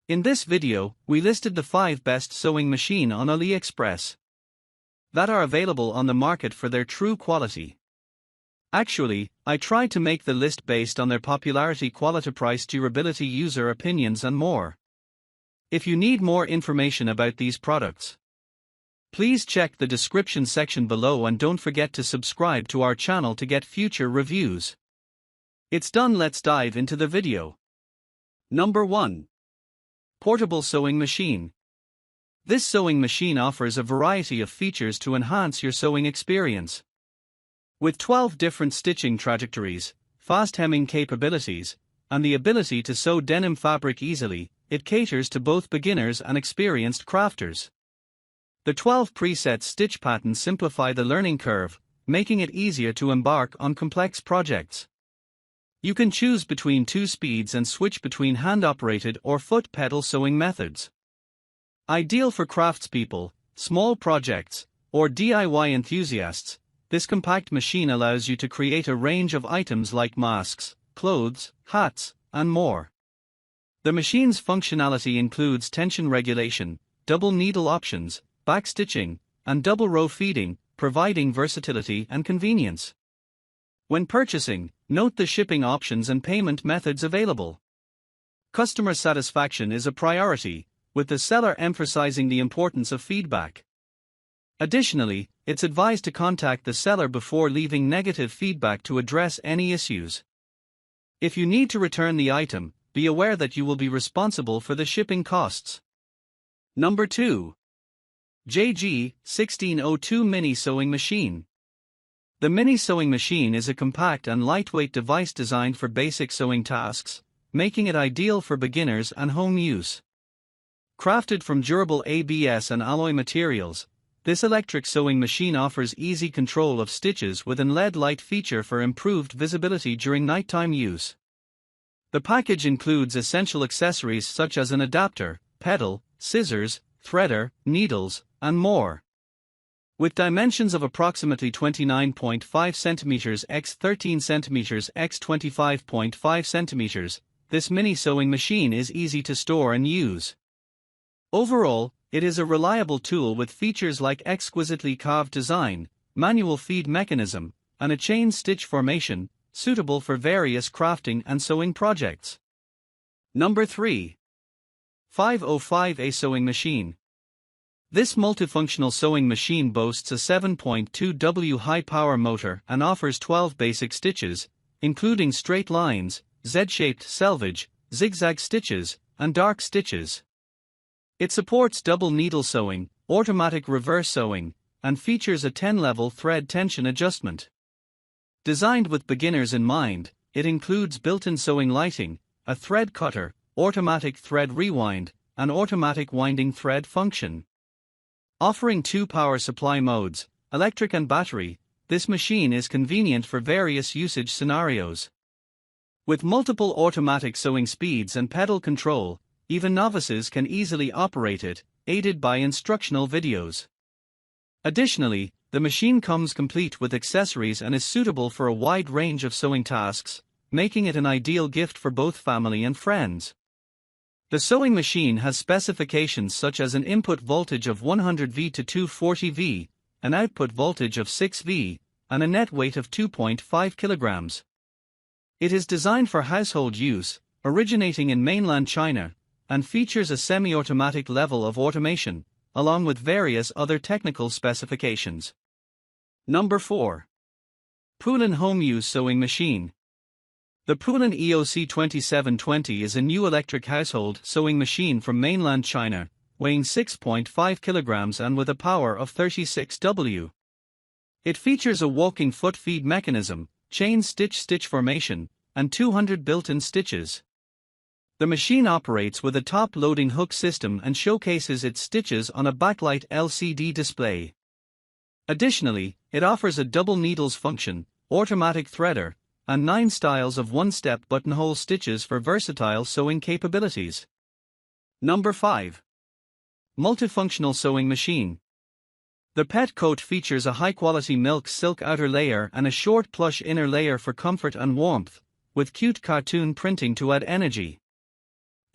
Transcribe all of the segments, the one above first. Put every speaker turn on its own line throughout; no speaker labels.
In this video, we listed the 5 best sewing machine on Aliexpress that are available on the market for their true quality. Actually, I tried to make the list based on their popularity, quality, price, durability, user opinions and more. If you need more information about these products, please check the description section below and don't forget to subscribe to our channel to get future reviews. It's done, let's dive into the video. Number 1. Portable Sewing Machine. This sewing machine offers a variety of features to enhance your sewing experience. With 12 different stitching trajectories, fast hemming capabilities, and the ability to sew denim fabric easily, it caters to both beginners and experienced crafters. The 12 preset stitch patterns simplify the learning curve, making it easier to embark on complex projects. You can choose between 2 speeds and switch between hand-operated or foot pedal sewing methods. Ideal for craftspeople, small projects, or DIY enthusiasts, this compact machine allows you to create a range of items like masks, clothes, hats, and more. The machine's functionality includes tension regulation, double needle options, back stitching, and double row feeding, providing versatility and convenience. When purchasing, note the shipping options and payment methods available. Customer satisfaction is a priority, with the seller emphasizing the importance of feedback. Additionally, it's advised to contact the seller before leaving negative feedback to address any issues. If you need to return the item, be aware that you will be responsible for the shipping costs. Number 2. JG1602 Mini Sewing Machine. The mini sewing machine is a compact and lightweight device designed for basic sewing tasks, making it ideal for beginners and home use. Crafted from durable ABS and alloy materials, this electric sewing machine offers easy control of stitches with an LED light feature for improved visibility during nighttime use. The package includes essential accessories such as an adapter, pedal, scissors, threader, needles, and more. With dimensions of approximately 29.5 cm x 13 cm x 25.5 cm, this mini sewing machine is easy to store and use. Overall, it is a reliable tool with features like exquisitely carved design, manual feed mechanism, and a chain stitch formation, suitable for various crafting and sewing projects. Number 3. 505A Sewing Machine. This multifunctional sewing machine boasts a 7.2 W high-power motor and offers 12 basic stitches, including straight lines, Z-shaped selvage, zigzag stitches, and dark stitches. It supports double needle sewing, automatic reverse sewing, and features a 10-level thread tension adjustment. Designed with beginners in mind, it includes built-in sewing lighting, a thread cutter, automatic thread rewind, and automatic winding thread function. Offering 2 power supply modes, electric and battery, this machine is convenient for various usage scenarios. With multiple automatic sewing speeds and pedal control, even novices can easily operate it, aided by instructional videos. Additionally, the machine comes complete with accessories and is suitable for a wide range of sewing tasks, making it an ideal gift for both family and friends. The sewing machine has specifications such as an input voltage of 100V to 240V, an output voltage of 6V, and a net weight of 2.5 kilograms. It is designed for household use, originating in mainland China, and features a semi-automatic level of automation, along with various other technical specifications. Number 4. POOLIN Homeuse Sewing Machine. The POOLIN EOC 2720 is a new electric household sewing machine from mainland China, weighing 6.5 kilograms and with a power of 36 W. It features a walking foot feed mechanism, chain stitch formation, and 200 built-in stitches. The machine operates with a top-loading hook system and showcases its stitches on a backlight LCD display. Additionally, it offers a double needles function, automatic threader, and 9 styles of one-step buttonhole stitches for versatile sewing capabilities. Number 5. Multifunctional Sewing Machine. The petcoat features a high-quality milk silk outer layer and a short plush inner layer for comfort and warmth, with cute cartoon printing to add energy.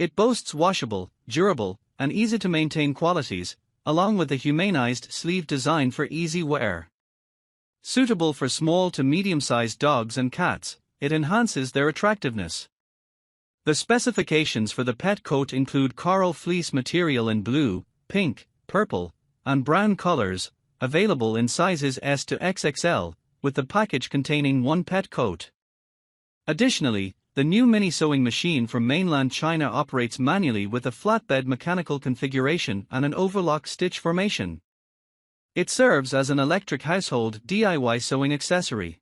It boasts washable, durable, and easy-to-maintain qualities, along with a humanized sleeve design for easy wear. Suitable for small to medium-sized dogs and cats, it enhances their attractiveness. The specifications for the pet coat include coral fleece material in blue, pink, purple, and brown colors, available in sizes S to XXL, with the package containing one pet coat. Additionally, the new mini sewing machine from mainland China operates manually with a flatbed mechanical configuration and an overlock stitch formation. It serves as an electric household DIY sewing accessory.